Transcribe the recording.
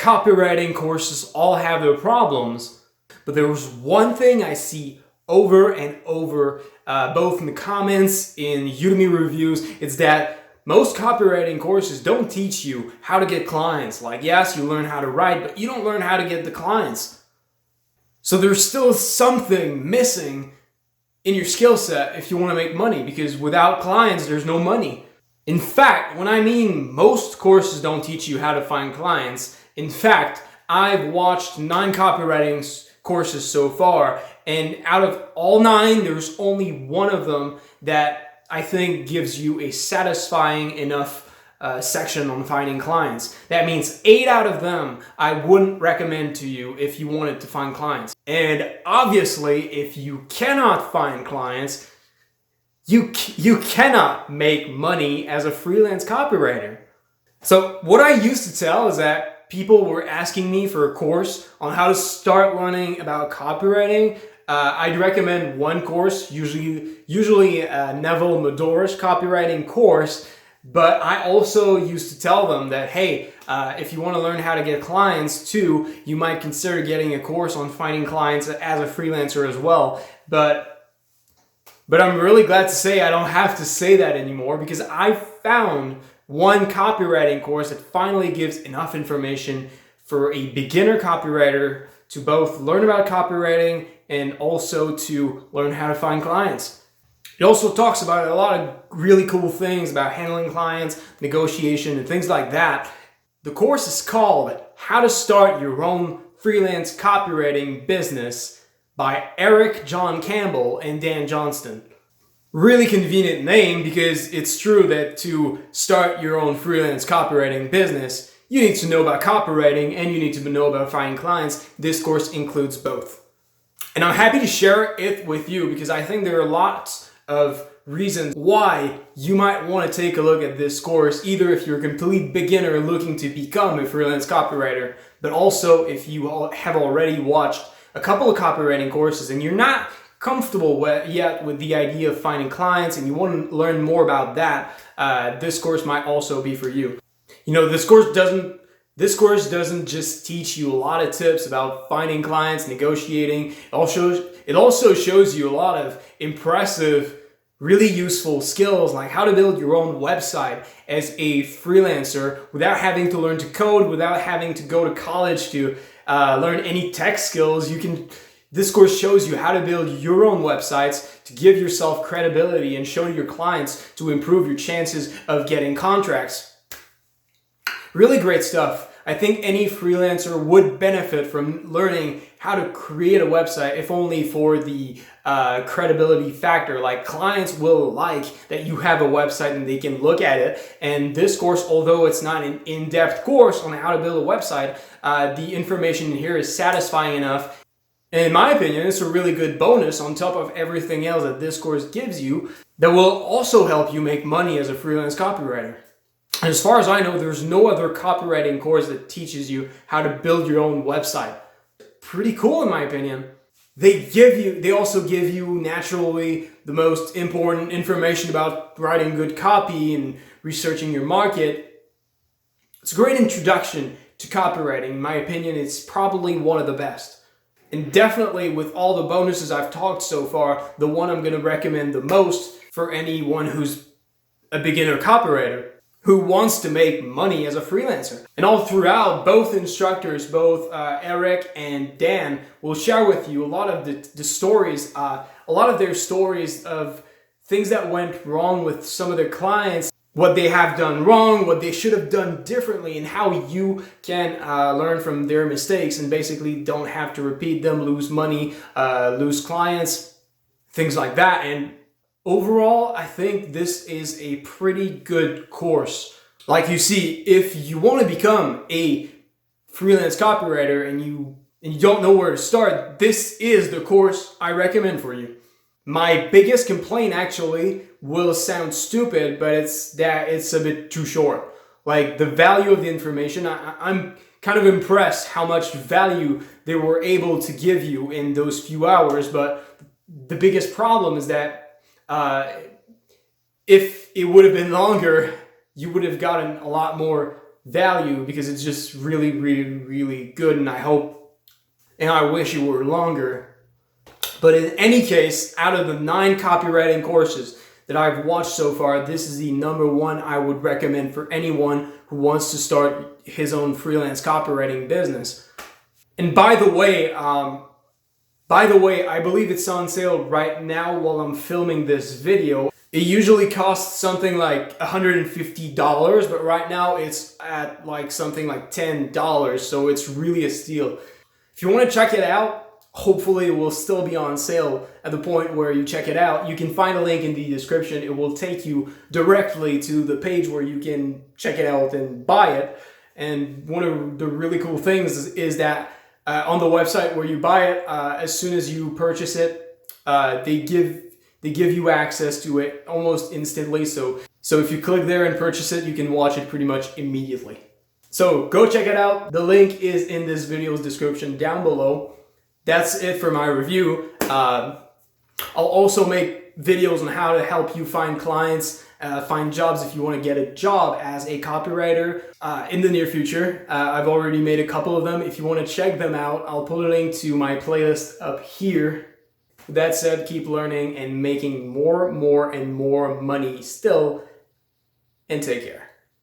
copywriting courses all have their problems, but there was one thing I see over and over, both in the comments, in Udemy reviews, it's that most copywriting courses don't teach you how to get clients. Like, yes, you learn how to write, but you don't learn how to get the clients. So there's still something missing in your skill set if you want to make money, because without clients, there's no money. In fact, when I mean most courses don't teach you how to find clients, in fact, I've watched 9 copywriting courses so far, and out of all 9, there's only one of them that I think gives you a satisfying enough section on finding clients. That means 8 out of them I wouldn't recommend to you if you wanted to find clients. And obviously, if you cannot find clients, you cannot make money as a freelance copywriter. So what I used to tell is that people were asking me for a course on how to start learning about copywriting. I'd recommend one course, usually Neville Medhora's copywriting course, but I also used to tell them that, hey, if you want to learn how to get clients too, you might consider getting a course on finding clients as a freelancer as well. But I'm really glad to say I don't have to say that anymore, because I found one copywriting course that finally gives enough information for a beginner copywriter to both learn about copywriting and also to learn how to find clients. It also talks about a lot of really cool things about handling clients, negotiation, and things like that. The course is called How to Start Your Own Freelance Copywriting Business by Eric John Campbell and Dan Johnston. Really convenient name, because it's true that to start your own freelance copywriting business, you need to know about copywriting and you need to know about finding clients. This course includes both. And I'm happy to share it with you because I think there are lots of reasons why you might want to take a look at this course, either if you're a complete beginner looking to become a freelance copywriter, but also if you have already watched a couple of copywriting courses and you're not comfortable yet with the idea of finding clients and you want to learn more about that, this course might also be for you. You know, this course doesn't just teach you a lot of tips about finding clients, negotiating. It also shows you a lot of impressive, really useful skills, like how to build your own website as a freelancer without having to learn to code, without having to go to college to learn any tech skills. This course shows you how to build your own websites to give yourself credibility and show your clients to improve your chances of getting contracts. Really great stuff. I think any freelancer would benefit from learning how to create a website, if only for the credibility factor. Like, clients will like that you have a website and they can look at it. And this course, although it's not an in-depth course on how to build a website, the information in here is satisfying enough. And in my opinion, it's a really good bonus on top of everything else that this course gives you that will also help you make money as a freelance copywriter. And as far as I know, there's no other copywriting course that teaches you how to build your own website. Pretty cool in my opinion. They also give you naturally the most important information about writing good copy and researching your market. It's a great introduction to copywriting. In my opinion, it's probably one of the best. And definitely with all the bonuses I've talked so far, the one I'm going to recommend the most for anyone who's a beginner copywriter who wants to make money as a freelancer. And all throughout, both instructors, both Eric and Dan, will share with you a lot of the stories, a lot of their stories of things that went wrong with some of their clients, what they have done wrong, what they should have done differently, and how you can learn from their mistakes and basically don't have to repeat them, lose money, lose clients, things like that. And overall, I think this is a pretty good course. Like you see, if you want to become a freelance copywriter and you don't know where to start, this is the course I recommend for you. My biggest complaint actually will sound stupid, but it's that it's a bit too short. Like, the value of the information, I'm kind of impressed how much value they were able to give you in those few hours, but the biggest problem is that if it would have been longer, you would have gotten a lot more value because it's just really, really, really good, and I wish it were longer. But in any case, out of the 9 copywriting courses that I've watched so far, this is the number one I would recommend for anyone who wants to start his own freelance copywriting business. And by the way, I believe it's on sale right now while I'm filming this video. It usually costs something like $150, but right now it's at like something like $10, so it's really a steal. If you want to check it out, hopefully it will still be on sale at the point where you check it out. You can find a link in the description. It will take you directly to the page where you can check it out and buy it. And one of the really cool things is that on the website where you buy it, as soon as you purchase it, they give you access to it almost instantly. So if you click there and purchase it, you can watch it pretty much immediately. So go check it out. The link is in this video's description down below. That's it for my review. I'll also make videos on how to help you find clients, find jobs if you want to get a job as a copywriter in the near future. I've already made a couple of them. If you want to check them out, I'll put a link to my playlist up here. With that said, keep learning and making more and more money still, and take care.